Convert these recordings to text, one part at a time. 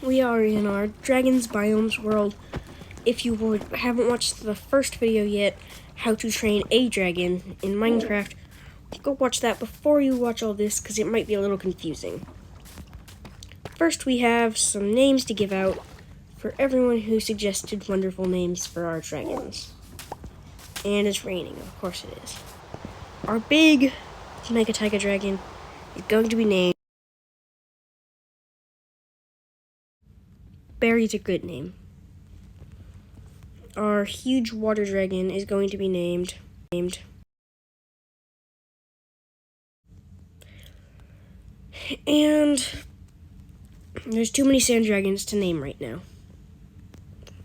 we are in our Dragons Biomes world. If you haven't watched the first video yet, how to train a dragon in Minecraft, go watch that before you watch all this because it might be a little confusing. First, we have some names to give out for everyone who suggested wonderful names for our dragons. And it's raining, of course it is. Our big Mega Tiger Dragon is going to be named Barry's a good name. Our huge water dragon is going to be named. And there's too many sand dragons to name right now.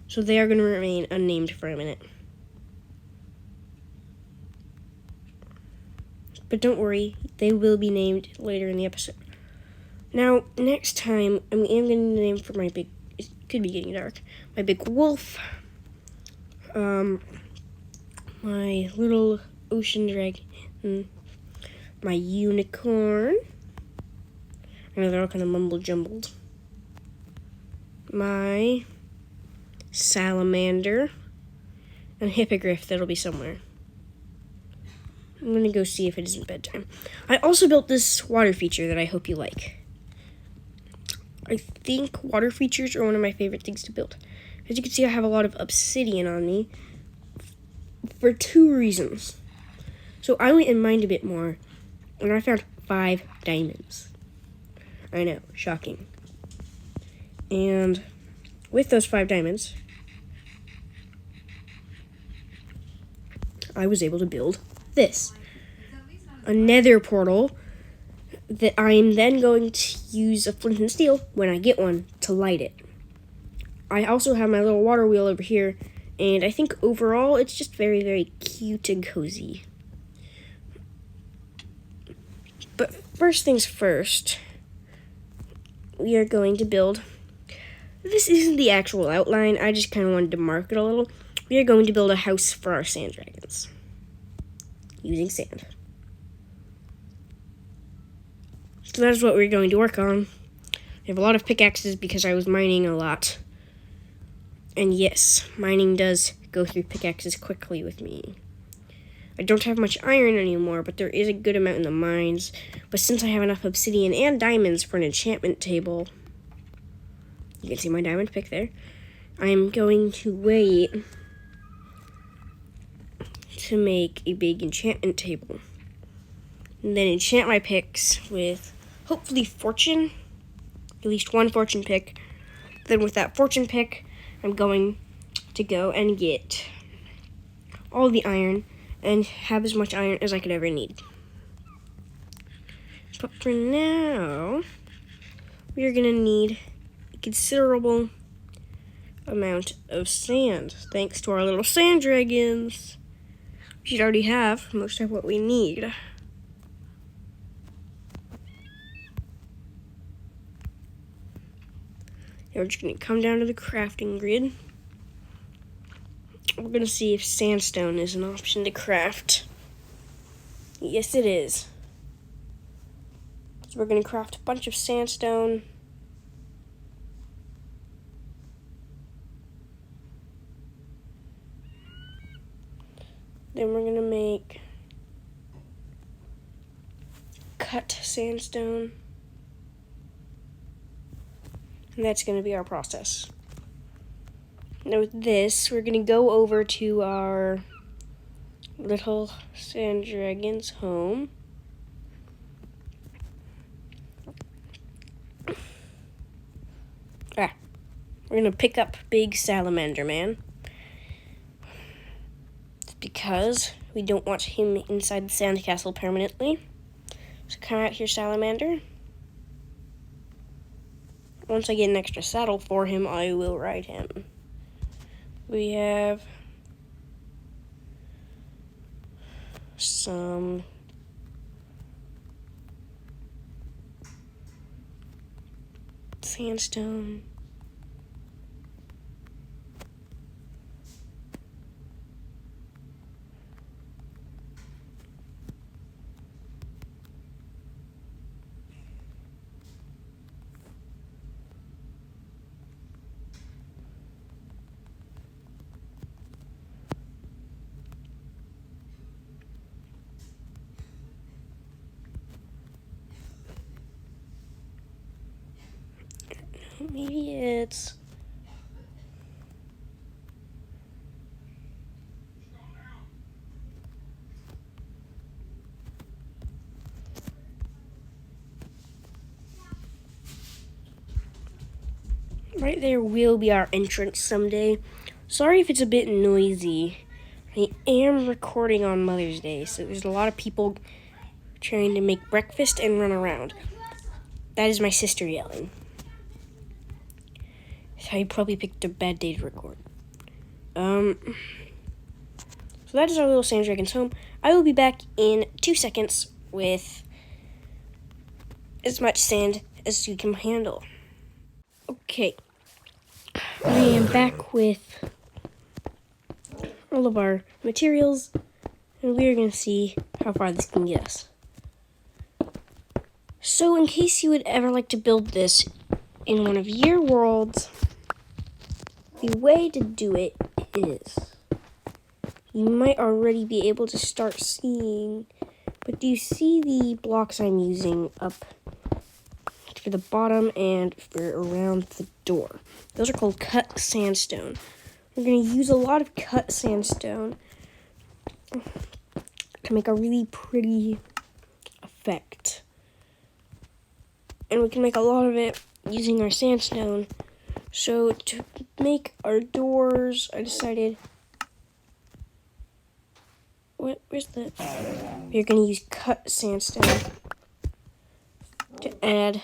So they are going to remain unnamed for a minute. But don't worry, they will be named later in the episode. Now, next time, I am going to name for my big, it could be getting dark, my big wolf, my little ocean dragon, my unicorn, I know they're all kind of mumble-jumbled, my salamander, and hippogriff that'll be somewhere. I'm going to go see if it isn't bedtime. I also built this water feature that I hope you like. I think water features are one of my favorite things to build. As you can see, I have a lot of obsidian on me for two reasons. So I went and mined a bit more, and I found 5 diamonds. I know, shocking. And with those 5 diamonds, I was able to build this. A nether portal that I'm then going to use a flint and steel when I get one to light it. I also have my little water wheel over here, and I think overall it's just very, very cute and cozy. But first things first, we are going to build, this isn't the actual outline, I just kind of wanted to mark it a little. We are going to build a house for our sand dragons using sand. So that is what we're going to work on. I have a lot of pickaxes because I was mining a lot. And yes, mining does go through pickaxes quickly with me. I don't have much iron anymore, but there is a good amount in the mines. But since I have enough obsidian and diamonds for an enchantment table, you can see my diamond pick there, I'm going to wait to make a big enchantment table. And then enchant my picks with hopefully fortune, at least one fortune pick. Then with that fortune pick, I'm going to go and get all the iron and have as much iron as I could ever need. But for now, we are going to need a considerable amount of sand, thanks to our little sand dragons. We should already have most of what we need. And we're just going to come down to the crafting grid. We're going to see if sandstone is an option to craft. Yes, it is. So we're going to craft a bunch of sandstone. Then we're going to make cut sandstone. And that's going to be our process. Now with this, we're going to go over to our little sand dragon's home. We're going to pick up Big Salamander Man. Because we don't want him inside the sandcastle permanently. So come out here, Salamander. Once I get an extra saddle for him, I will ride him. We have some sandstone. Maybe it's... Right there will be our entrance someday. Sorry if it's a bit noisy. I am recording on Mother's Day, so there's a lot of people trying to make breakfast and run around. That is my sister yelling. So I probably picked a bad day to record. So that is our little Sand Dragon's home. I will be back in 2 seconds with as much sand as you can handle. Okay. I am back with all of our materials, and we are going to see how far this can get us. So in case you would ever like to build this in one of your worlds, the way to do it is, you might already be able to start seeing, but do you see the blocks I'm using up for the bottom and for around the door? Those are called cut sandstone. We're going to use a lot of cut sandstone to make a really pretty effect. And we can make a lot of it using our sandstone. So to make our doors, I decided... Where's the... We're going to use cut sandstone to add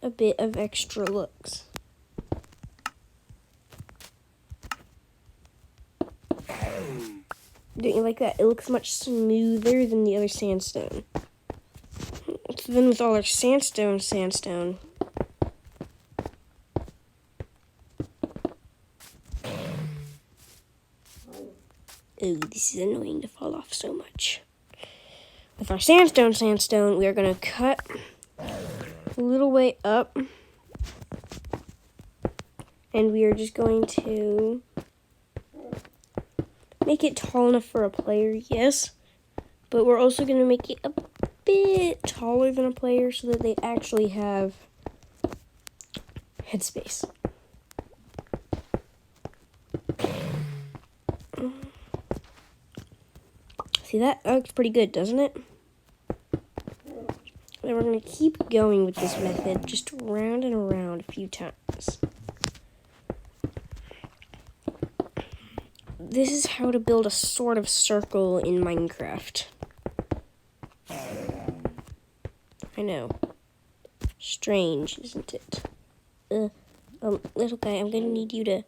a bit of extra looks. Don't you like that? It looks much smoother than the other sandstone. So then with all our sandstone... Oh, this is annoying to fall off so much. With our sandstone, we are going to cut a little way up. And we are just going to make it tall enough for a player, yes. But we're also going to make it a bit taller than a player so that they actually have headspace. See that? That looks pretty good, doesn't it? Then we're going to keep going with this method, just round and around a few times. This is how to build a sort of circle in Minecraft. I know. Strange, isn't it? Little guy, I'm going to need you to...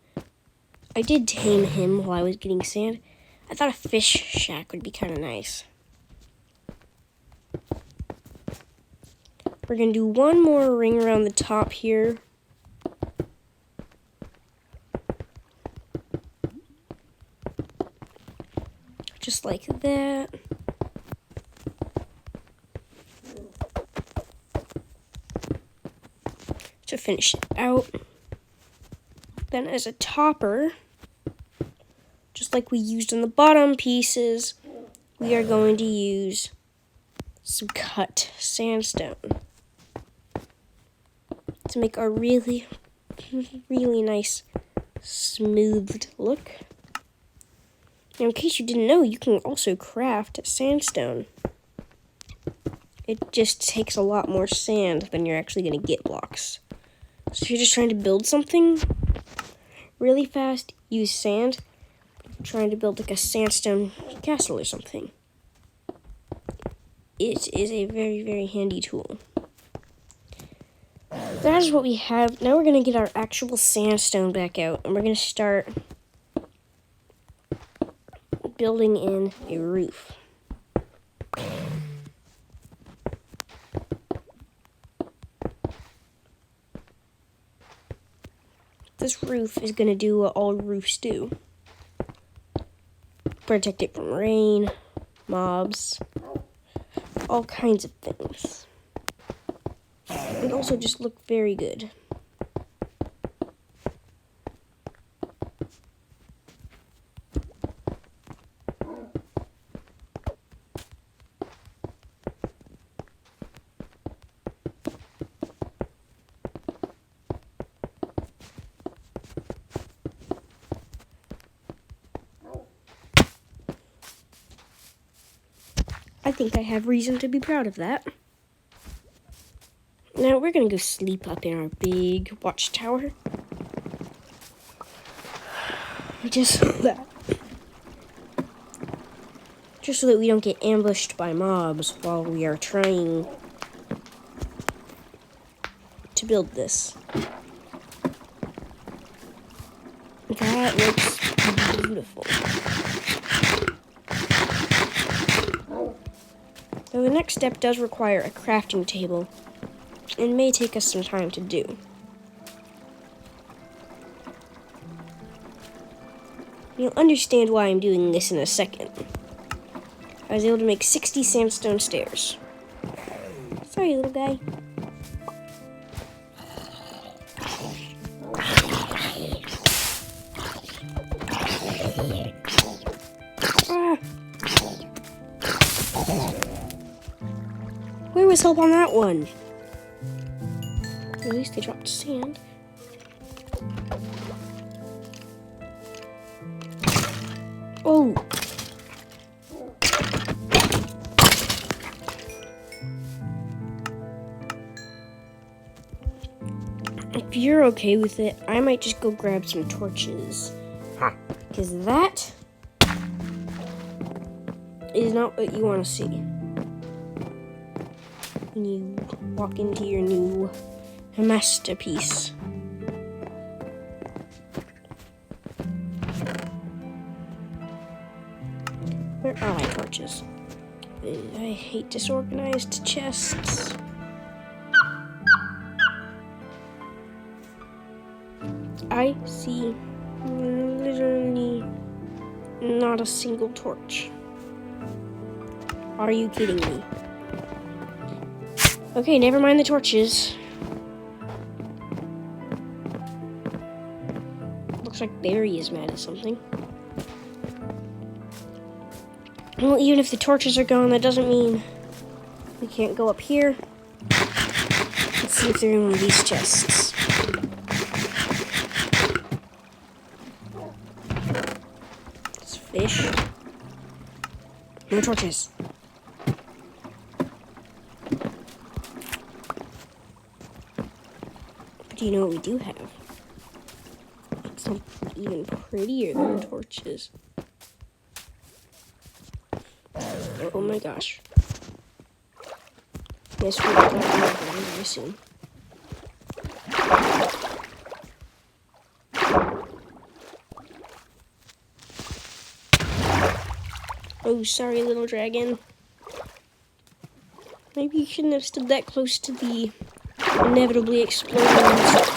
I did tame him while I was getting sand. I thought a fish shack would be kind of nice. We're going to do one more ring around the top here. Just like that. To finish it out. Then as a topper, just like we used on the bottom pieces, we are going to use some cut sandstone to make our really, really nice smoothed look. Now, in case you didn't know, you can also craft sandstone. It just takes a lot more sand than you're actually going to get blocks. So if you're just trying to build something really fast, use sand. Trying to build like a sandstone castle or something. It is a very, very handy tool. That is what we have. Now we're going to get our actual sandstone back out, and we're going to start building in a roof. This roof is going to do what all roofs do. Protect it from rain, mobs, all kinds of things. And also just look very good. I think I have reason to be proud of that. Now we're gonna go sleep up in our big watchtower. Just so that we don't get ambushed by mobs while we are trying to build this. That looks beautiful. So the next step does require a crafting table, and may take us some time to do. You'll understand why I'm doing this in a second. I was able to make 60 sandstone stairs. Sorry, little guy. Ah. Where was help on that one? At least they dropped sand. Oh! If you're okay with it, I might just go grab some torches. Because that is not what you want to see when you walk into your new masterpiece. Where are my torches? I hate disorganized chests. I see literally not a single torch. Are you kidding me? Okay, never mind the torches. Looks like Barry is mad at something. Well, even if the torches are gone, that doesn't mean we can't go up here. Let's see if they're in one of these chests. It's fish. No torches. But do you know what we do have? Something even prettier than torches. Oh my gosh. Yes, we're going to have very soon. Oh, sorry, little dragon. Maybe you shouldn't have stood that close to the inevitably exploding ones.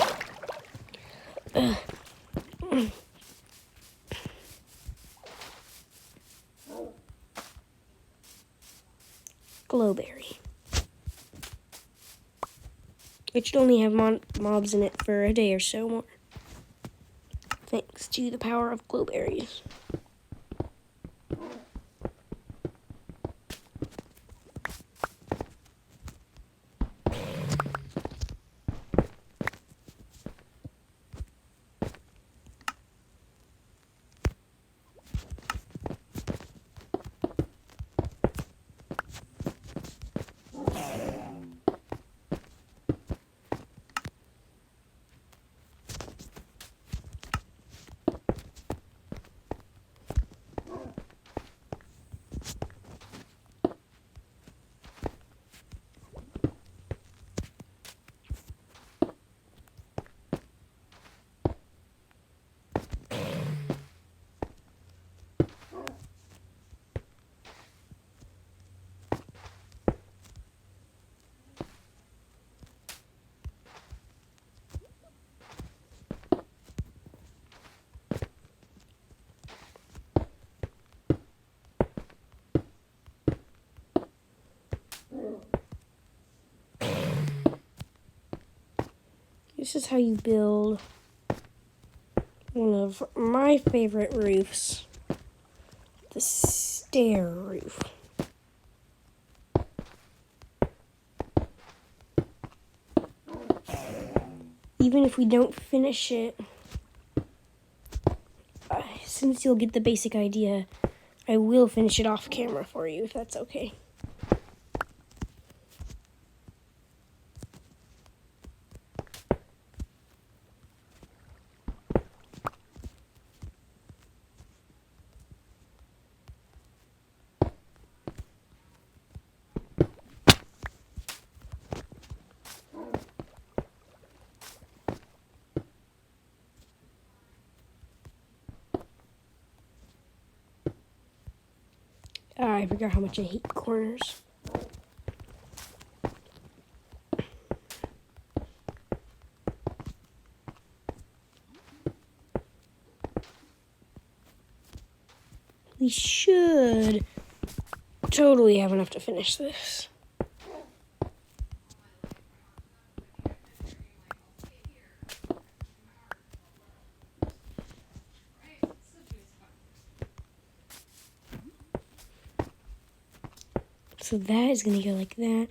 Glowberry. It should only have mobs in it for a day or so more. Thanks to the power of glowberries. This is how you build one of my favorite roofs, the stair roof. Even if we don't finish it, since you'll get the basic idea, I will finish it off camera for you, if that's okay. I forgot how much I hate corners. We should totally have enough to finish this. So that is going to go like that.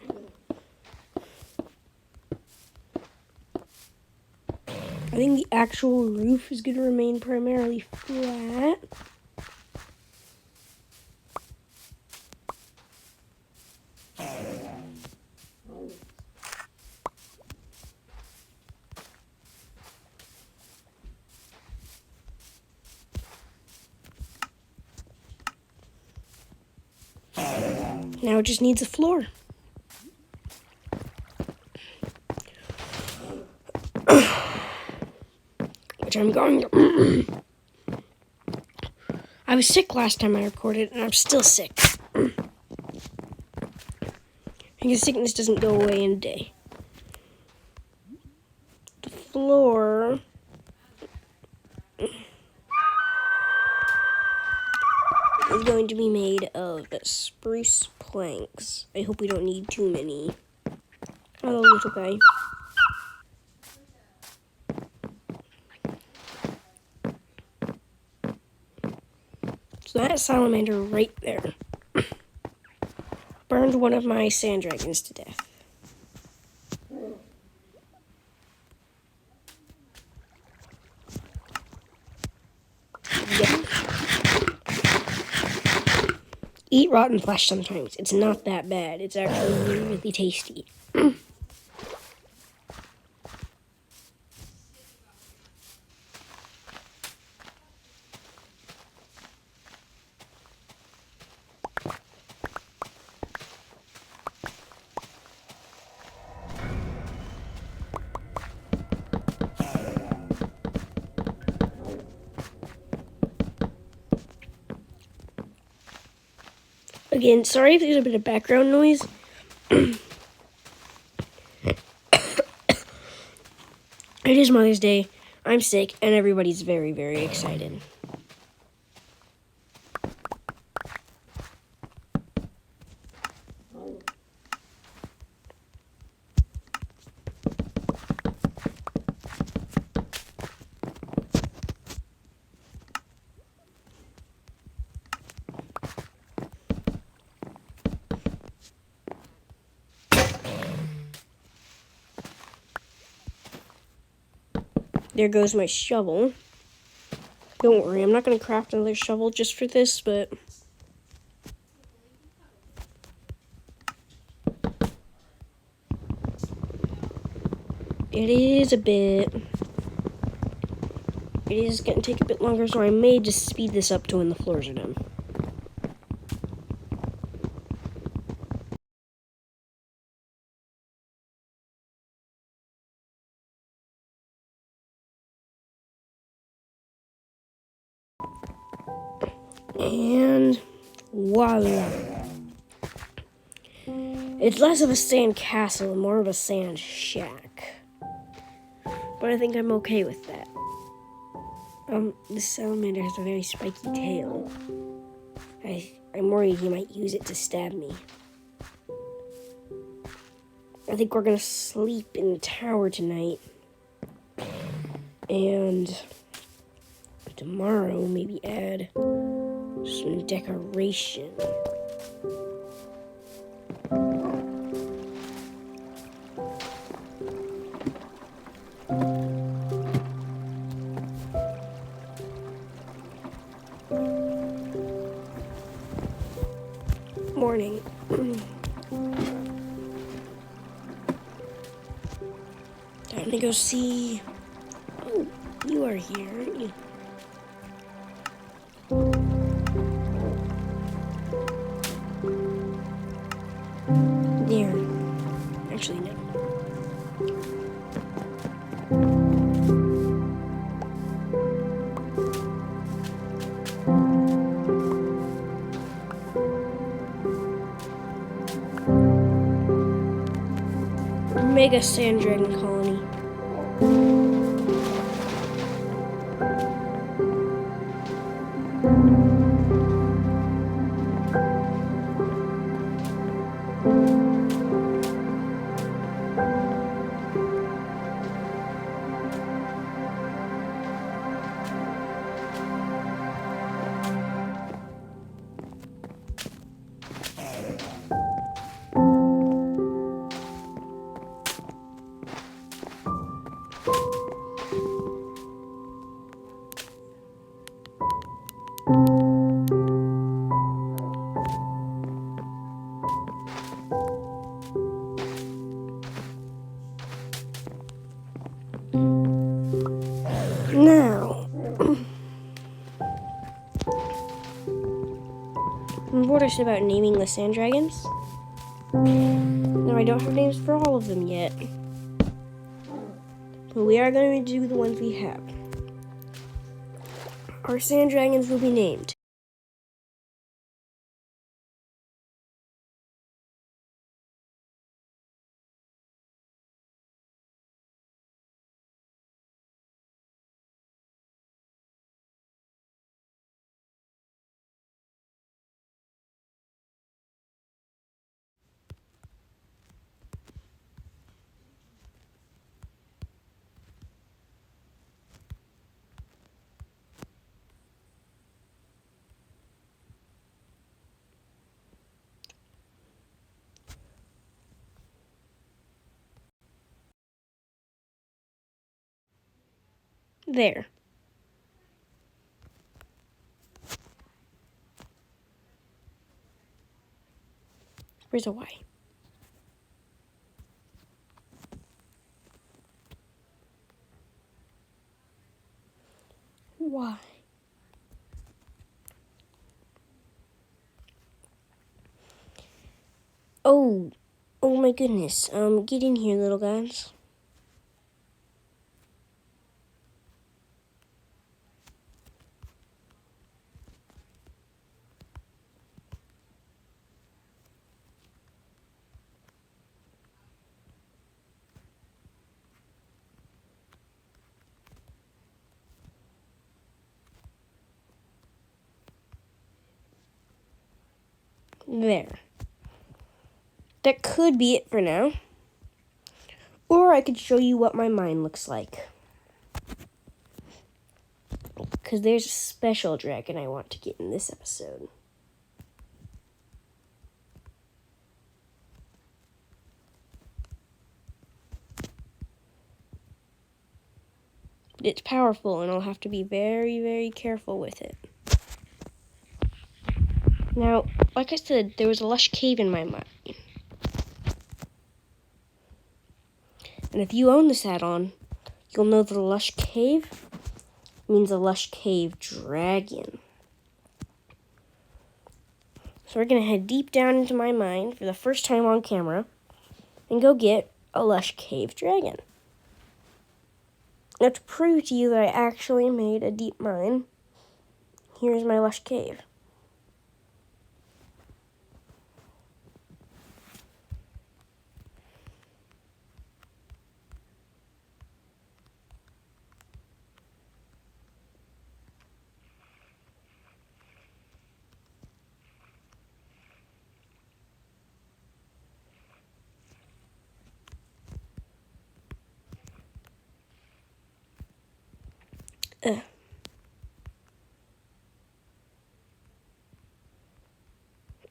I think the actual roof is going to remain primarily flat. Now it just needs a floor. Which I'm going to... I was sick last time I recorded, and I'm still sick. Because sickness doesn't go away in a day. The floor... is going to be made of spruce planks. I hope we don't need too many. Hello, little guy. So that salamander right there burned one of my sand dragons to death. Yeah. Eat rotten flesh sometimes. It's not that bad. It's actually really, really tasty. Again, sorry if there's a bit of background noise. It is Mother's Day. I'm sick, and everybody's very, very excited. There goes my shovel. Don't worry, I'm not going to craft another shovel just for this, but... it is going to take a bit longer, so I may just speed this up to when the floors are done. And voila. It's less of a sand castle and more of a sand shack. But I think I'm okay with that. This salamander has a very spiky tail. I'm worried he might use it to stab me. I think we're gonna sleep in the tower tonight. And tomorrow maybe add some decoration. Morning. Time to go see... Oh, you are here, aren't you? There. Actually, no. mega sand dragon colony. Now, remember what I said about naming the sand dragons? Now, I don't have names for all of them yet, but we are going to do the ones we have. Our sand dragons will be named there. Where's a Y? Y. Oh my goodness. Get in here, little guys. There. That could be it for now. Or I could show you what my mind looks like. Because there's a special dragon I want to get in this episode. It's powerful, and I'll have to be very, very careful with it. Now, like I said, there was a lush cave in my mind. And if you own this add-on, you'll know that a lush cave means a lush cave dragon. So we're going to head deep down into my mind for the first time on camera and go get a lush cave dragon. Now, to prove to you that I actually made a deep mine, here's my lush cave.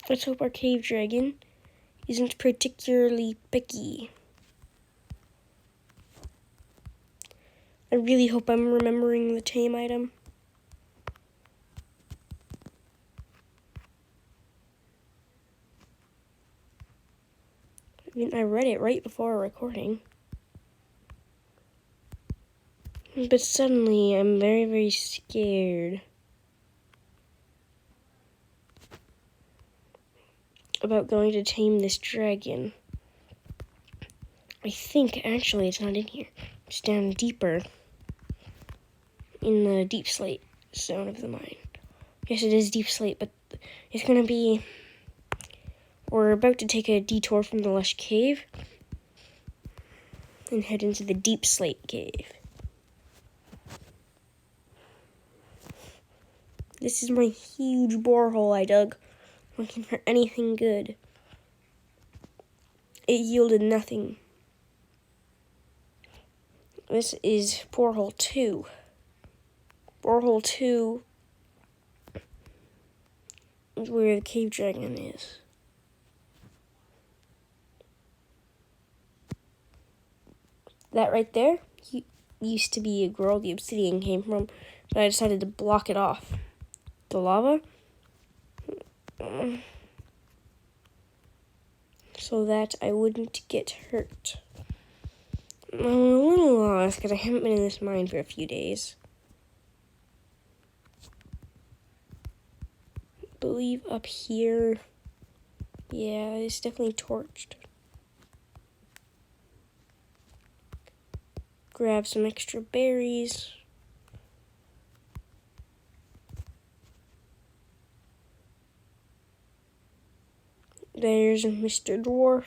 Let's hope our cave dragon isn't particularly picky. I really hope I'm remembering the tame item. I mean, I read it right before recording. But suddenly, I'm very, very scared about going to tame this dragon. I think, actually, it's not in here. It's down deeper in the deep slate zone of the mine. Yes, it is deep slate, but it's going to be... We're about to take a detour from the lush cave. and head into the deep slate cave. This is my huge borehole I dug, looking for anything good. It yielded nothing. This is borehole 2. Borehole 2 is where the cave dragon is. That right there used to be a girl the obsidian came from, but I decided to block it off. The lava, so that I wouldn't get hurt. I'm a little lost because I haven't been in this mine for a few days. I believe up here, yeah, it's definitely torched. Grab some extra berries. There's Mr. Dwarf.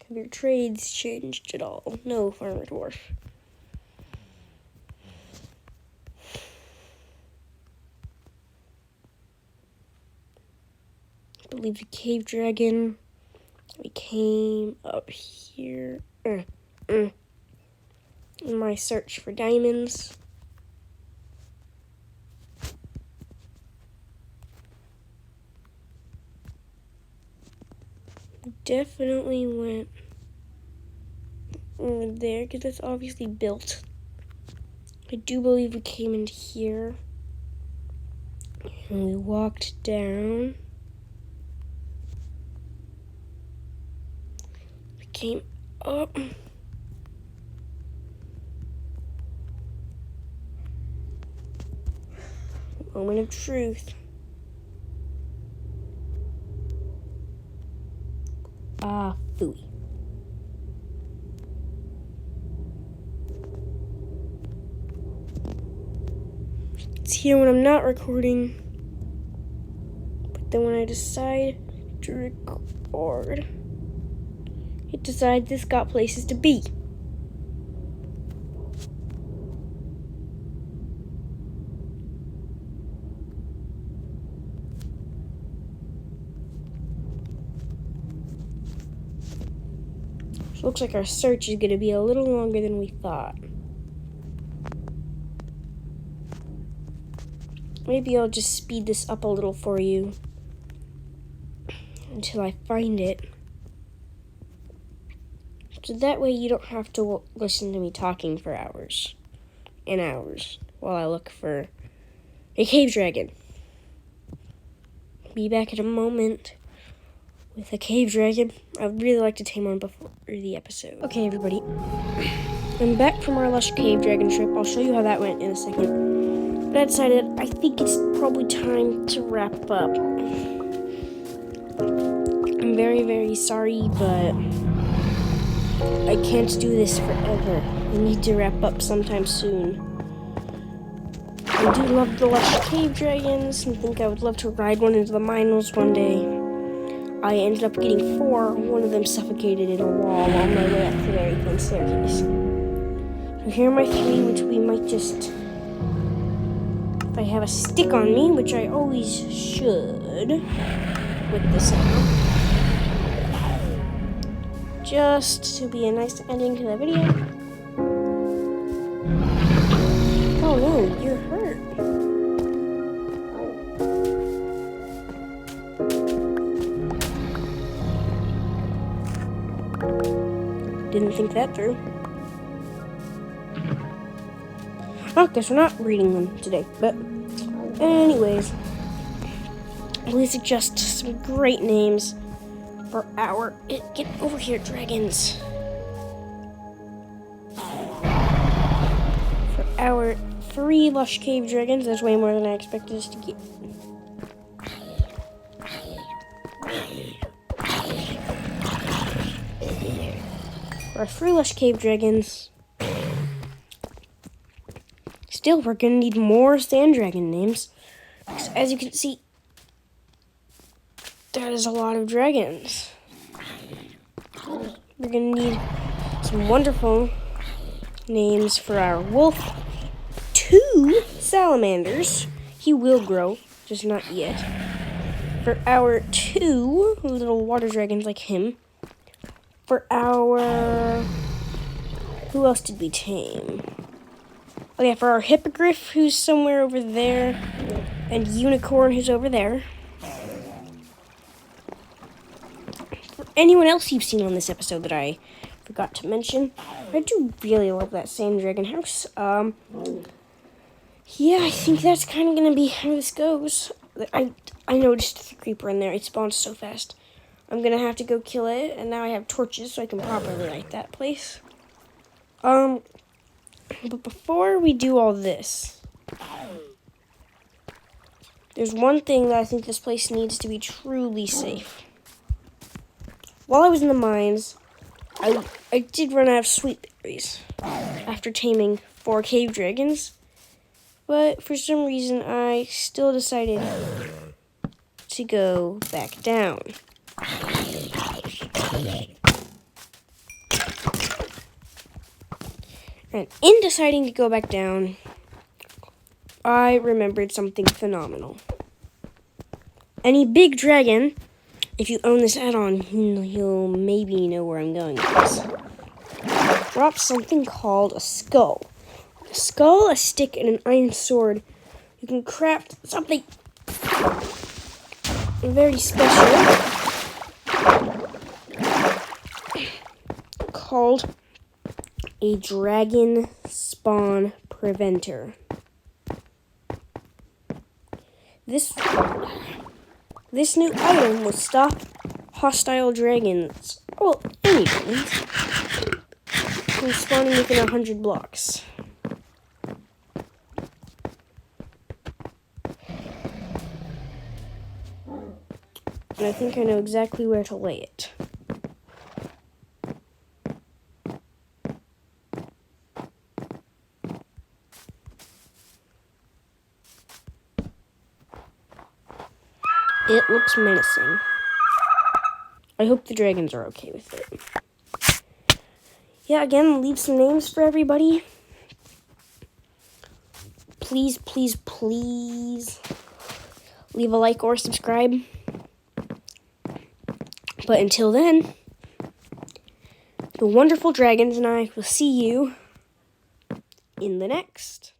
Have your trades changed at all? No, Farmer Dwarf. I believe the cave dragon. We came up here. In my search for diamonds. Definitely went over there because it's obviously built. I do believe we came into here and we walked down. We came up. Moment of truth. Phooey. It's here when I'm not recording, but then when I decide to record, it decides it's got places to be. Looks like our search is going to be a little longer than we thought. Maybe I'll just speed this up a little for you until I find it. So that way you don't have to listen to me talking for hours and hours while I look for a cave dragon. Be back in a moment with a cave dragon. I'd really like to tame one before the episode. Okay, everybody. I'm back from our Lush cave dragon trip. I'll show you how that went in a second. But I decided I think it's probably time to wrap up. I'm very, very sorry, but I can't do this forever. We need to wrap up sometime soon. I do love the Lush cave dragons and think I would love to ride one into the mines one day. I ended up getting 4. One of them suffocated in a wall on my way up the very thin staircase. So here are my 3, which we might just... If I have a stick on me, which I always should with this ammo. Just to be a nice ending to the video. Oh no, you're hurt. Didn't think that through. Oh, guess we're not reading them today. But anyways, we suggest some great names for our... Get over here, dragons. For our 3 Lush cave dragons. That's way more than I expected us to get. Our 3 Lush cave dragons. Still, we're gonna need more sand dragon names. As you can see, that is a lot of dragons. We're gonna need some wonderful names for our wolf. 2 salamanders. He will grow, just not yet. For our 2 little water dragons like him. For our... Who else did we tame? Oh yeah, for our hippogriff, who's somewhere over there. And unicorn, who's over there. For anyone else you've seen on this episode that I forgot to mention, I do really love that sand dragon house. Yeah, I think that's kind of going to be how this goes. I noticed the creeper in there. It spawns so fast. I'm going to have to go kill it, and now I have torches so I can properly light that place. But before we do all this, there's one thing that I think this place needs to be truly safe. While I was in the mines, I did run out of sweet berries after taming 4 cave dragons. But for some reason, I still decided to go back down. And in deciding to go back down, I remembered something phenomenal. Any big dragon, if you own this add-on, you'll maybe know where I'm going with this. Drop something called a skull. A skull, a stick, and an iron sword. You can craft something very special called a dragon spawn preventer. This new item will stop hostile dragons, well, any dragons, from spawning within 100 blocks. And I think I know exactly where to lay it. It looks menacing. I hope the dragons are okay with it. Yeah, again, leave some names for everybody. Please, please, please leave a like or subscribe. But until then, the wonderful dragons and I will see you in the next.